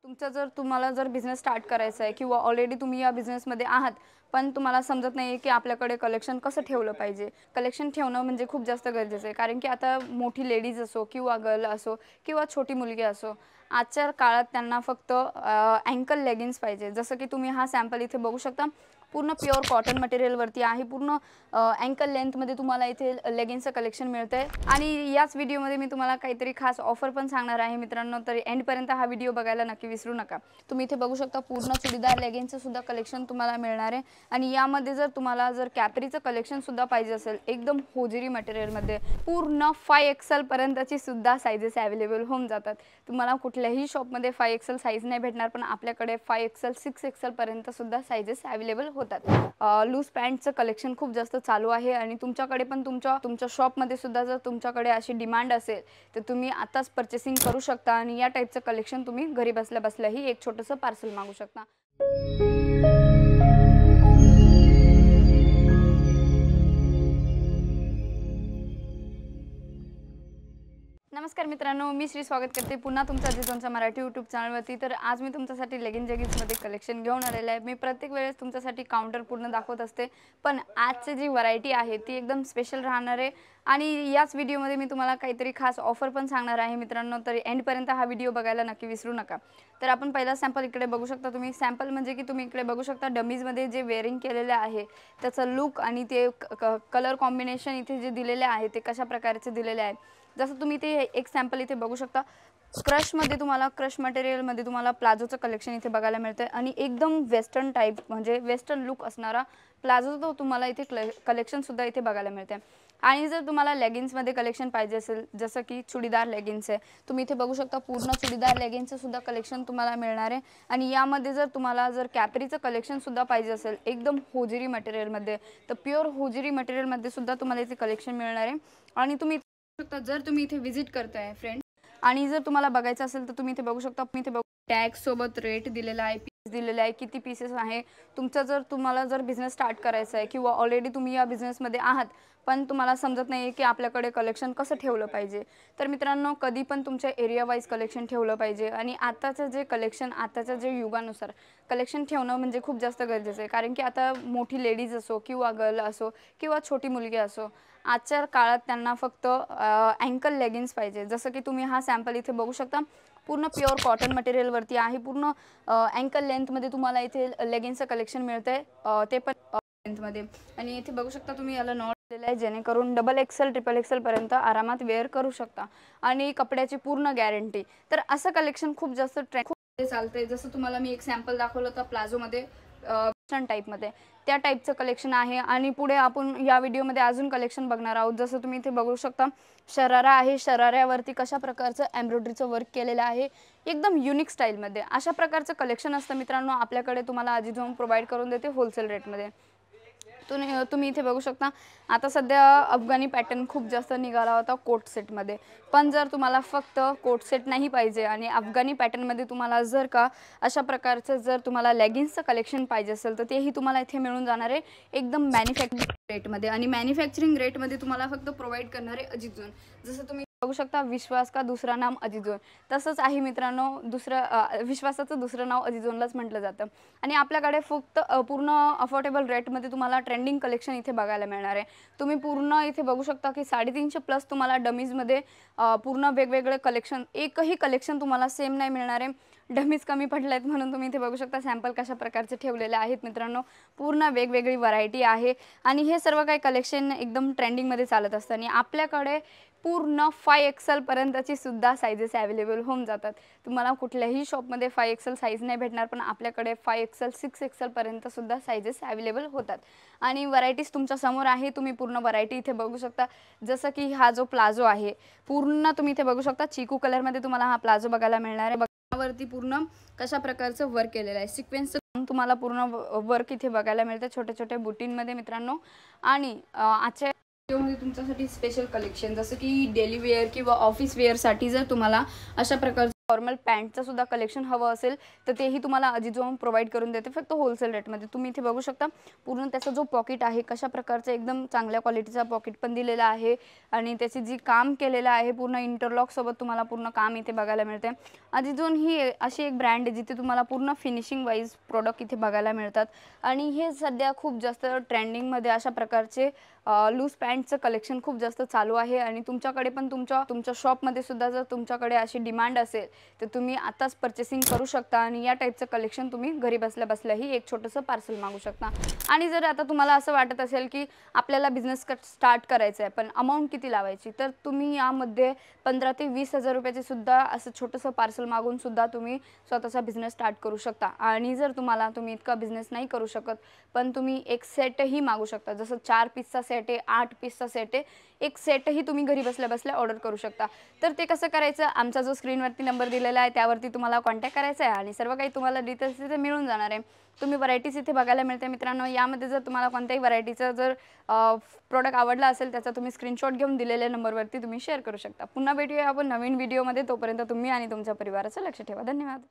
तुम्हाला जर business start करायचा आहे किंवा ऑलरेडी तुम्ही या बिझनेसमध्ये आहात, पण तुम्हाला समजत नाही आहे की आपल्याकडे कलेक्शन कसं ठेवलं पाहिजे. कलेक्शन ठेवणं म्हणजे खूप जास्त गरजेचं आहे. कारण की आता मोठी लेडीज असो किंवा गर्ल असो किंवा छोटी मुलगी असो, आजच्या काळात त्यांना फक्त अँकल लेगिन्स पाहिजे. जसं की तुम्ही हा सॅम्पल इथे बघू शकता. पूर्ण प्युअर कॉटन मटेरियलवरती आहे. पूर्ण अँकल लेंथमध्ये तुम्हाला इथे लेगिन्सचं कलेक्शन मिळतंय आणि याच व्हिडिओमध्ये मी तुम्हाला काहीतरी खास ऑफर पण सांगणार आहे मित्रांनो. तर एंडपर्यंत हा व्हिडिओ बघायला नक्की विसरू नका. तुम्ही इथे बघू शकता पूर्ण चुडीदार लेगिन्सचं सुद्धा कलेक्शन तुम्हाला मिळणार आहे आणि यामध्ये जर कॅपरीचं कलेक्शन सुद्धा पाहिजे असेल, एकदम होजिरी मटेरियलमध्ये पूर्ण 5XL पर्यंतची सुद्धा साइजेस अवेलेबल होऊन जातात. तुम्हाला कुठल्याही शॉपमध्ये 5XL साईज नाही भेटणार, पण आपल्याकडे 5XL 6XL पर्यंत सुद्धा साइजेस अवेलेबल होतात. लूज पॅन्टचं कलेक्शन खूप जास्त चालू आहे आणि तुमच्याकडे पण तुमच्या शॉपमध्ये सुद्धा जर तुमच्याकडे अशी डिमांड असेल तर तुम्ही आताच पर्चेसिंग करू शकता आणि या टाईपचं कलेक्शन तुम्ही घरी बसल्या बसल्याही एक छोटंसं पार्सल मागू शकता. नमस्कार मित्रांनो, मी श्री स्वागत करते पुन्हा तुमचं अजिजोनच्या मराठी यूट्यूब चॅनलवरती. तर आज मी तुमच्यासाठी लेगिन जॅगिन्समध्ये कलेक्शन घेऊन आलेलं आहे. मी प्रत्येक वेळेस तुमच्यासाठी काउंटर पूर्ण दाखवत असते, पण आजची जी व्हरायटी आहे ती एकदम स्पेशल राहणार आहे आणि याच व्हिडिओमध्ये मी तुम्हाला काहीतरी खास ऑफर पण सांगणार आहे मित्रांनो. तर एंडपर्यंत हा व्हिडिओ बघायला नक्की विसरू नका. तर आपण पहिला सॅम्पल इकडे बघू शकता. तुम्ही सॅम्पल म्हणजे की तुम्ही इकडे बघू शकता डमीजमध्ये जे वेअरिंग केलेले आहे त्याचं लुक आणि ते कलर कॉम्बिनेशन इथे जे दिलेले आहे ते कशा प्रकारचे दिलेले आहे. जसं तुम्ही ते एक सॅम्पल इथे बघू शकता. क्रश मटेरियलमध्ये तुम्हाला प्लाझोचं कलेक्शन इथे बघायला मिळतं आणि एकदम वेस्टर्न टाईप म्हणजे वेस्टर्न लुक असणारा प्लाझोचं तुम्हाला इथे कलेक्शन सुद्धा इथे बघायला मिळते. आणि जर तुम्हाला लेगिन्समध्ये कलेक्शन पाहिजे असेल, जसं की चुडीदार लेगिन्स आहे, तुम्ही इथे बघू शकता पूर्ण चुडीदार लेगिन्सचं सुद्धा कलेक्शन तुम्हाला मिळणार आहे आणि यामध्ये जर कॅपरीचं कलेक्शन सुद्धा पाहिजे असेल, एकदम होजिरी मटेरियलमध्ये, तर प्युअर होजिरी मटेरियलमध्ये सुद्धा तुम्हाला इथे कलेक्शन मिळणार आहे. आणि तुम्ही जर तुम्ही इथे व्हिजिट करताय फ्रेंड आणि जर तुम्हाला बघायचं असेल तर तुम्ही इथे बघू शकता. टॅग सोबत रेट दिलेला आहे, पीस दिलेला आहे, किती पीसेस आहे. तुम्हाला जर बिझनेस स्टार्ट करायचा आहे किंवा ऑलरेडी तुम्ही या बिझनेसमध्ये आहात, पण तुम्हाला समजत नाही आहे की आपल्याकडे कलेक्शन कसं ठेवलं पाहिजे, तर मित्रांनो कधी पण तुमच्या एरिया वाईज कलेक्शन ठेवलं पाहिजे. आणि आताच्या जे युगानुसार कलेक्शन ठेवणं म्हणजे खूप जास्त गरजेचं आहे. कारण की आता मोठी लेडीज असो किंवा गर्ल असो किंवा छोटी मुलगी असो, आजच्या काळात त्यांना फक्त अँकल लेगिन्स पाहिजे. जसं की तुम्ही हा सॅम्पल इथे बघू शकता. पूर्ण प्युअर कॉटन मटेरियलवरती आहे. पूर्ण अँकल लेंथमध्ये तुम्हाला इथे लेगिन्सचं कलेक्शन मिळतंय, ते पण लेंथमध्ये. आणि इथे बघू शकता तुम्ही याला नॉट दिलेला आहे, जेणेकरून XXL, XXL पर्यंत आरामात वेअर करू शकता आणि कपड्याची पूर्ण गॅरंटी. तर असं कलेक्शन खूप जास्त चालतंय. जसं तुम्हाला मी एक सॅम्पल दाखवलं होतं प्लाझोमध्ये टाईपमध्ये, त्या टाईपचं कलेक्शन आहे. आणि पुढे आपण या व्हिडिओमध्ये अजून कलेक्शन बघणार आहोत. जसं तुम्ही इथे बघू शकता शरारा आहे. शराऱ्यावरती कशा प्रकारचं एम्ब्रॉयडरीचं वर्क केलेलं आहे, एकदम युनिक स्टाईलमध्ये. अशा प्रकारचं कलेक्शन असतं मित्रांनो आपल्याकडे. तुम्हाला अजिजोन प्रोव्हाइड करून देते होलसेल रेटमध्ये. तुम्ही इथे बघू शकता. आता सध्या अफगाणी पॅटर्न खूप जास्त निघाला होता कोट सेटमध्ये, पण जर तुम्हाला फक्त कोट सेट नाही पाहिजे आणि अफगाणी पॅटर्नमध्ये तुम्हाला अशा प्रकारचं तुम्हाला लेगिन्सचं कलेक्शन पाहिजे असेल, तर तेही तुम्हाला इथे मिळून जाणार आहे एकदम मॅन्युफॅक्चरिंग रेटमध्ये. आणि मॅन्युफॅक्चरिंग रेटमध्ये तुम्हाला फक्त प्रोव्हाइड करणारे अजिजोन. जसं तुम्ही बघू शकता विश्वास का दुसरा नाम अजिजोन, तसंच आहे मित्रांनो. विश्वासाचं दुसरं नाव अजिजोनलाच म्हटलं जातं. आणि आपल्याकडे फक्त पूर्ण अफोर्डेबल रेटमध्ये तुम्हाला ट्रेंडिंग कलेक्शन इथे बघायला मिळणार आहे. तुम्ही पूर्ण इथे बघू शकता की 350 प्लस तुम्हाला डमीजमध्ये पूर्ण वेगवेगळे कलेक्शन, एकही कलेक्शन तुम्हाला सेम नाही मिळणार आहे. डमीज कमी पडले आहेत म्हणून तुम्ही इथे बघू शकता सॅम्पल कशा प्रकारचे ठेवलेले आहेत मित्रांनो. पूर्ण वेगवेगळी व्हरायटी आहे आणि हे सर्व काही कलेक्शन एकदम ट्रेंडिंगमध्ये चालत असतं आणि आपल्याकडे पूर्ण 5XL पर्यंतची सुद्धा साइजेस अवेलेबल होऊन जातात. तुम्हाला कुठल्याही शॉपमध्ये 5XL साईज नाही भेटणार, पण आपल्याकडे 5XL 6XL पर्यंत सुद्धा साइजेस अवेलेबल होतात. आणि व्हरायटीज तुमच्या समोर आहे. तुम्ही पूर्ण व्हरायटी इथे बघू शकता. जसं की हा जो प्लाझो आहे पूर्ण तुम्ही इथे बघू शकता चिकू कलरमध्ये तुम्हाला हा प्लाझो बघायला मिळणार आहे. वरती पूर्ण कशा प्रकारचं वर्क केलेलं आहे, सिक्वेन्सचं तुम्हाला पूर्ण वर्क इथे बघायला मिळतं छोट्या छोट्या बुटींमध्ये मित्रांनो. आणि आजच्या व्हिडिओमध्ये तुमच्यासाठी स्पेशल कलेक्शन, जसं की डेली वेअर किंवा ऑफिस वेअरसाठी जर तुम्हाला अशा प्रकारचं फॉर्मल पॅन्टचं सुद्धा कलेक्शन हवं असेल तर तेही तुम्हाला अजिजो प्रोव्हाइड करून देते, फक्त होलसेल रेटमध्ये। तुम्ही इथे बघू शकता पूर्ण त्याचा जो पॉकेट आहे कशा प्रकारचं एकदम चांगल्या क्वालिटीचा पॉकेट पण दिलेला आहे आणि त्याची जी काम केलेलं आहे पूर्ण इंटरलॉक सोबत तुम्हाला पूर्ण काम इथे बघायला मिळते। अजिजो ही अशी एक ब्रँड आहे जिथे तुम्हाला पूर्ण फिनिशिंग वाईज प्रोडक्ट इथे बघायला मिळतात आणि हे सध्या खूप जास्त ट्रेंडिंगमध्ये अशा प्रकारचे लूज पॅन्टचं कलेक्शन खूप जास्त चालू आहे आणि तुमच्याकडे पण तुमच्या शॉपमध्ये सुद्धा जर तुमच्याकडे अशी डिमांड असेल तर तुम्ही आताच परचेसिंग करू शकता आणि या टाईपचं कलेक्शन तुम्ही घरी बसल्या बसल्याही एक छोटंसं पार्सल मागू शकता। आणि जर आता तुम्हाला असं वाटत असेल की आपल्याला बिझनेस स्टार्ट करायचा आहे पण अमाऊंट किती लावायची, तर तुम्ही यामध्ये 15 ते 20 हजार रुपयाचे सुद्धा असं छोटंसं पार्सल मागून सुद्धा तुम्ही स्वतःचा बिझनेस स्टार्ट करू शकता। आणि जर तुम्ही इतका बिझनेस नाही करू शकत पण तुम्ही एक सेटही मागू शकता, जसं 4 पीसचा सेट आहे, 8 पीसचा सेट आहे, एक सेटही तुम्ही घरी बसल्या बसल्या ऑर्डर करू शकता। तर ते कसं करायचं, आमचा जो स्क्रीनवरती नंबर दिलेला आहे त्यावरती तुम्हाला कॉन्टॅक्ट करायचा आहे आणि सर्व काही तुम्हाला डिटेल्स तिथे मिळून जाणार आहे। तुम्ही व्हरायटीज इथे बघायला मिळते मित्रांनो। यामध्ये जर तुम्हाला कोणत्याही व्हरायटीचा जर प्रोडक्ट आवडला असेल त्याचा तुम्ही स्क्रीनशॉट घेऊन दिलेल्या नंबरवरती तुम्ही शेअर करू शकता। पुन्हा भेटूया आपण नवीन व्हिडिओमध्ये, तोपर्यंत तुम्ही आणि तुमच्या परिवाराचं लक्ष ठेवा। धन्यवाद।